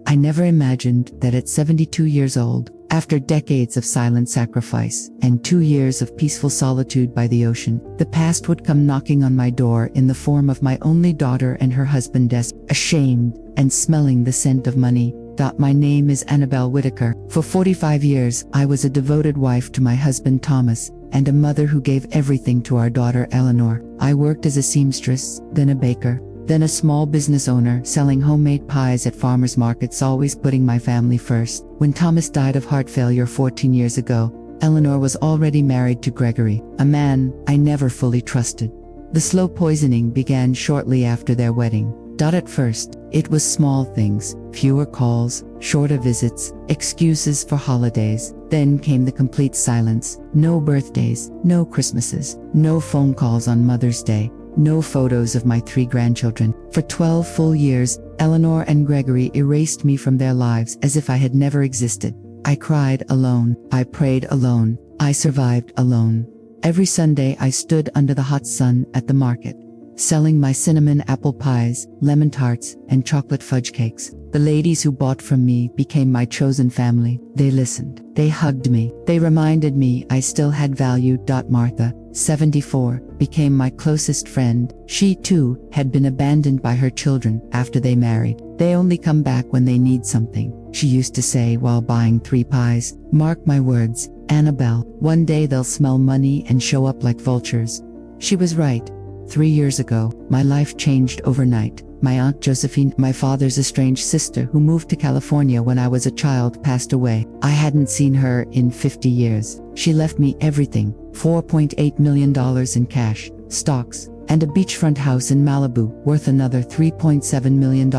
I never imagined that at 72 years old, after decades of silent sacrifice and 2 years of peaceful solitude by the ocean, the past would come knocking on my door in the form of my only daughter and her husband ashamed and smelling the scent of money. My name is Annabelle Whitaker. For 45 years, I was a devoted wife to my husband Thomas, and a mother who gave everything to our daughter Eleanor. I worked as a seamstress, then a baker, then a small business owner, selling homemade pies at farmers markets, always putting my family first. When Thomas died of heart failure 14 years ago, Eleanor was already married to Gregory, a man I never fully trusted. The slow poisoning began shortly after their wedding. At first, it was small things, fewer calls, shorter visits, excuses for holidays. Then came the complete silence. No birthdays, no Christmases, no phone calls on Mother's Day, no photos of my 3 grandchildren. For 12 full years, Eleanor and Gregory erased me from their lives as if I had never existed. I cried alone, I prayed alone, I survived alone. Every Sunday I stood under the hot sun at the market, selling my cinnamon apple pies, lemon tarts, and chocolate fudge cakes. The ladies who bought from me became my chosen family. They listened, they hugged me, they reminded me I still had value. Martha, 74, became my closest friend. She too had been abandoned by her children after they married. They only come back when they need something, she used to say while buying 3 pies. Mark my words, Annabelle, one day they'll smell money and show up like vultures. She was right. 3 years ago, my life changed overnight. My Aunt Josephine, my father's estranged sister who moved to California when I was a child, passed away. I hadn't seen her in 50 years. She left me everything, $4.8 million in cash, stocks, and a beachfront house in Malibu worth another $3.7 million.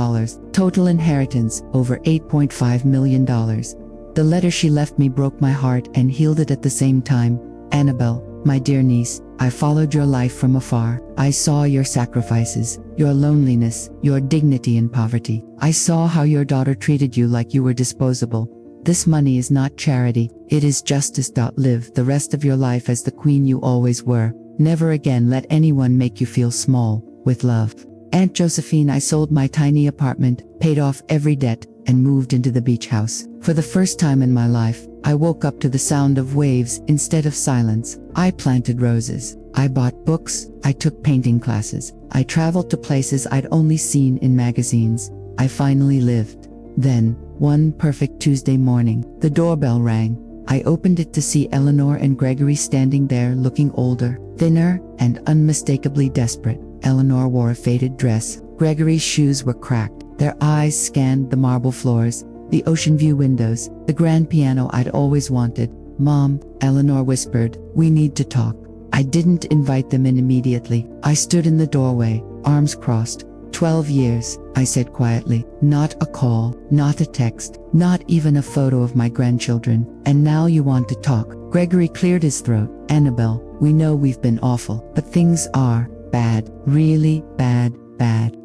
Total inheritance, over $8.5 million. The letter she left me broke my heart and healed it at the same time. Annabelle, my dear niece, I followed your life from afar. I saw your sacrifices, your loneliness, your dignity in poverty. I saw how your daughter treated you like you were disposable. This money is not charity, it is justice. Live the rest of your life as the queen you always were. Never again let anyone make you feel small. With love. Aunt Josephine. I sold my tiny apartment, paid off every debt, and moved into the beach house. For the first time in my life, I woke up to the sound of waves instead of silence. I planted roses. I bought books. I took painting classes. I traveled to places I'd only seen in magazines. I finally lived. Then, one perfect Tuesday morning, the doorbell rang. I opened it to see Eleanor and Gregory standing there, looking older, thinner, and unmistakably desperate. Eleanor wore a faded dress. Gregory's shoes were cracked. Their eyes scanned the marble floors, the ocean view windows, the grand piano I'd always wanted. Mom, Eleanor whispered, we need to talk. I didn't invite them in immediately. I stood in the doorway, arms crossed. 12 years, I said quietly. Not a call, not a text, not even a photo of my grandchildren. And now you want to talk. Gregory cleared his throat. Annabelle, we know we've been awful, but things are bad, really bad.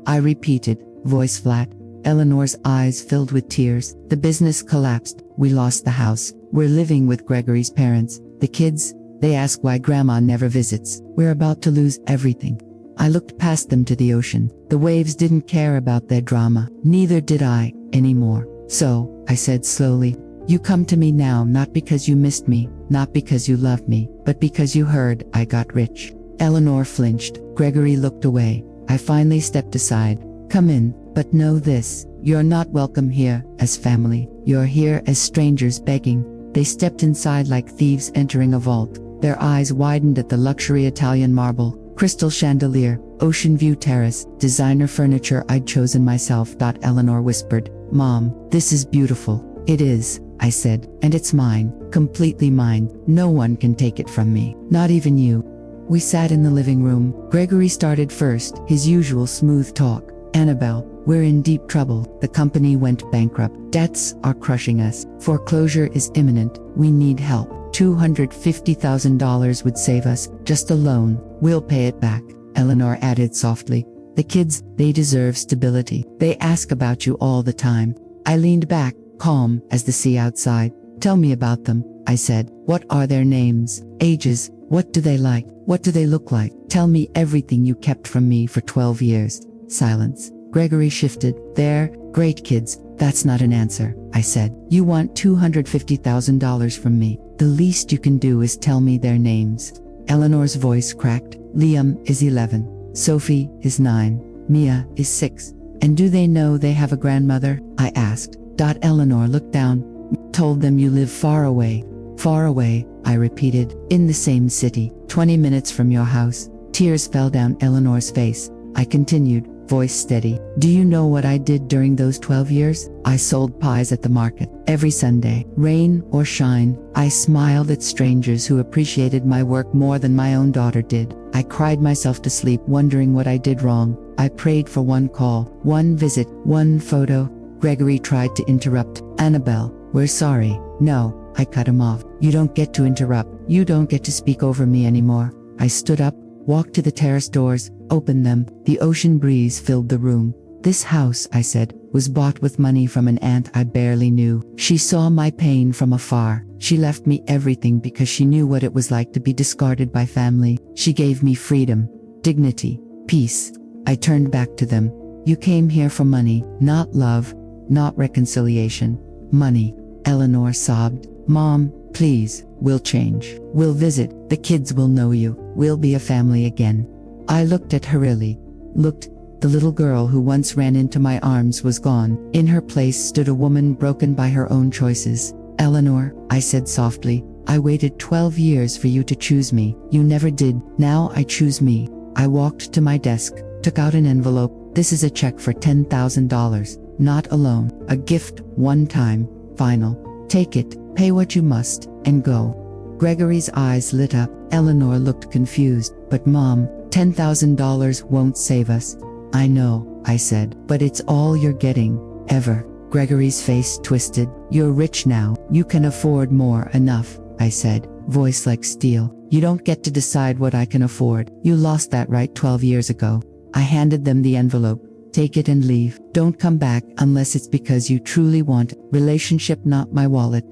I repeated, voice flat. Eleanor's eyes filled with tears. The business collapsed. We lost the house. We're living with Gregory's parents. The kids, they ask why Grandma never visits. We're about to lose everything. I looked past them to the ocean. The waves didn't care about their drama. Neither did I, anymore. So, I said slowly, you come to me now not because you missed me, not because you loved me, but because you heard I got rich. Eleanor flinched. Gregory looked away. I finally stepped aside. Come in, but know this, you're not welcome here as family. You're here as strangers begging. They stepped inside like thieves entering a vault. Their eyes widened at the luxury Italian marble, crystal chandelier, ocean view terrace, designer furniture I'd chosen myself. Eleanor whispered, Mom, this is beautiful. It is, I said, and it's mine, completely mine. No one can take it from me, not even you. We sat in the living room. Gregory started first, his usual smooth talk. Annabelle, we're in deep trouble. The company went bankrupt. Debts are crushing us. Foreclosure is imminent. We need help. $250,000 would save us. Just a loan. We'll pay it back. Eleanor added softly. The kids, they deserve stability. They ask about you all the time. I leaned back, calm as the sea outside. Tell me about them, I said. What are their names, ages? What do they like? What do they look like? Tell me everything you kept from me for 12 years. Silence. Gregory shifted. They're great kids, That's not an answer, I said. You want $250,000 from me. The least you can do is tell me their names. Eleanor's voice cracked. Liam is 11. Sophie is 9. Mia is 6. And do they know they have a grandmother? I asked. Eleanor looked down. Told them you live far away. Far away, I repeated. In the same city, 20 minutes from your house. Tears fell down Eleanor's face. I continued, voice steady. Do you know what I did during those 12 years? I sold pies at the market. Every Sunday, rain or shine. I smiled at strangers who appreciated my work more than my own daughter did. I cried myself to sleep wondering what I did wrong. I prayed for one call, one visit, one photo. Gregory tried to interrupt. Annabelle, we're sorry. No, I cut him off. You don't get to interrupt. You don't get to speak over me anymore. I stood up, walked to the terrace doors, opened them. The ocean breeze filled the room. This house, I said, was bought with money from an aunt I barely knew. She saw my pain from afar. She left me everything because she knew what it was like to be discarded by family. She gave me freedom, dignity, peace. I turned back to them. You came here for money, not love, not reconciliation. Money. Eleanor sobbed. Mom, please, we'll change. We'll visit. The kids will know you. We'll be a family again. I looked at her really. Looked. The little girl who once ran into my arms was gone. In her place stood a woman broken by her own choices. Eleanor, I said softly, I waited 12 years for you to choose me. You never did. Now I choose me. I walked to my desk, took out an envelope. This is a check for $10,000. Not a loan. A gift, one time, final. Take it, pay what you must, and go. Gregory's eyes lit up. Eleanor looked confused. But Mom, $10,000 won't save us. I know, I said, but it's all you're getting, ever. Gregory's face twisted. You're rich now. You can afford more. Enough, I said, voice like steel. You don't get to decide what I can afford. You lost that right 12 years ago. I handed them the envelope. Take it and leave. Don't come back unless it's because you truly want relationship, not my wallet.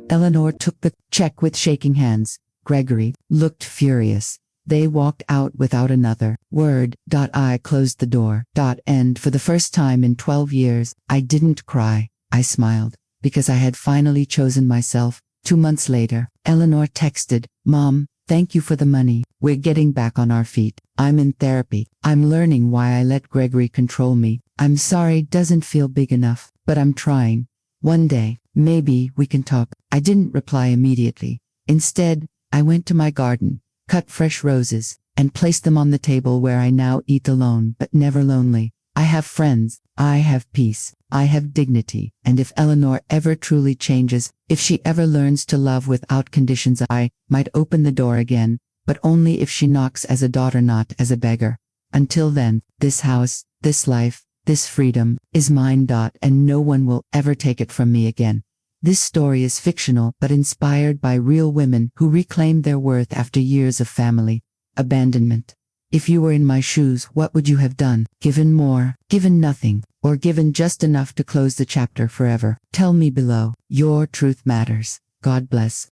Eleanor took the check with shaking hands. Gregory looked furious. They walked out without another word. I closed the door. And for the first time in 12 years, I didn't cry. I smiled, because I had finally chosen myself. 2 months later, Eleanor texted, Mom, thank you for the money. We're getting back on our feet. I'm in therapy. I'm learning why I let Gregory control me. I'm sorry doesn't feel big enough, but I'm trying. One day, maybe we can talk. I didn't reply immediately. Instead, I went to my garden, cut fresh roses, and placed them on the table where I now eat alone but never lonely. I have friends. I have peace. I have dignity. And if Eleanor ever truly changes, if she ever learns to love without conditions, I might open the door again, but only if she knocks as a daughter, not as a beggar. Until then, this house, this life, this freedom is mine. And no one will ever take it from me again. This story is fictional but inspired by real women who reclaimed their worth after years of family abandonment. If you were in my shoes, what would you have done? Given more, given nothing, or given just enough to close the chapter forever? Tell me below. Your truth matters. God bless.